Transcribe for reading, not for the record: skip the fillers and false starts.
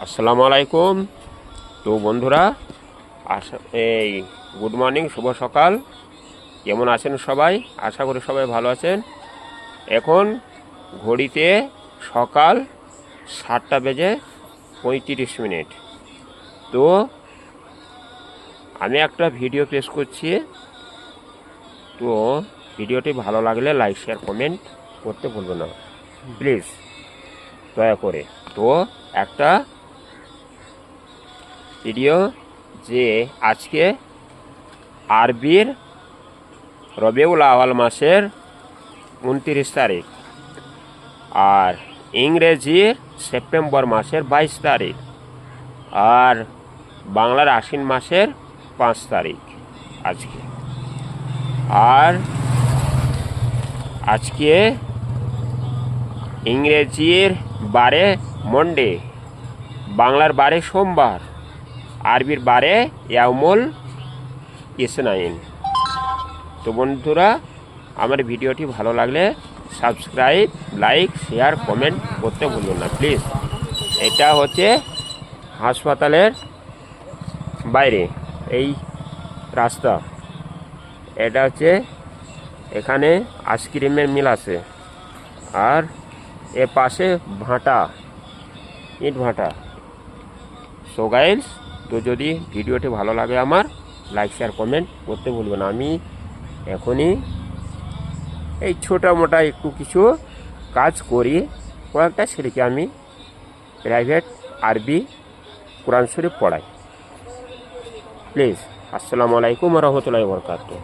আসসালামু আলাইকুম। তো বন্ধুরা, এই গুড মর্নিং, শুভ সকাল। কেমন আছেন সবাই? আশা করি সবাই ভালো আছেন। এখন ঘড়িতে সকাল 7:35। তো আমি একটা ভিডিও পেশ করছি। তো ভিডিওটি ভালো লাগলে লাইক শেয়ার কমেন্ট করতে ভুলবেন না প্লিজ, দয়া করে। তো একটা ভিডিও যে আজকে আরবির রবিউল আউয়াল মাসের 29 তারিখ আর ইংরেজির সেপ্টেম্বর মাসের 22 তারিখ আর বাংলার আশ্বিন মাসের 5 তারিখ আজকে। আর আজকে ইংরেজির বারে মন্ডে, বাংলার বারে সোমবার, আরবির বারে ইয়াউমুল ইসনাইন। তো বন্ধুরা, আমার ভিডিওটি ভালো লাগলে সাবস্ক্রাইব, লাইক, শেয়ার, কমেন্ট করতে ভুলুন না প্লিজ। এটা হচ্ছে হাসপাতালের বাইরে এই রাস্তা। এটা হচ্ছে এখানে আইসক্রিমের মিল আছে আর এ পাশে ভাটা, ইট ভাটা। সো গাইস, তো যদি ভিডিওটি ভালো লাগে আমার লাইক শেয়ার কমেন্ট করতে ভুলবেন না। আমি এখনই এই ছোটা মোটা একটু কিছু কাজ করি, কয়েকটা ছেলেকে আমি প্রাইভেট আরবি কোরআন শরীফ পড়াই। প্লিজ, আসসালামু আলাইকুম ওয়া রাহমাতুল্লাহি ওয়া বারাকাতুহু।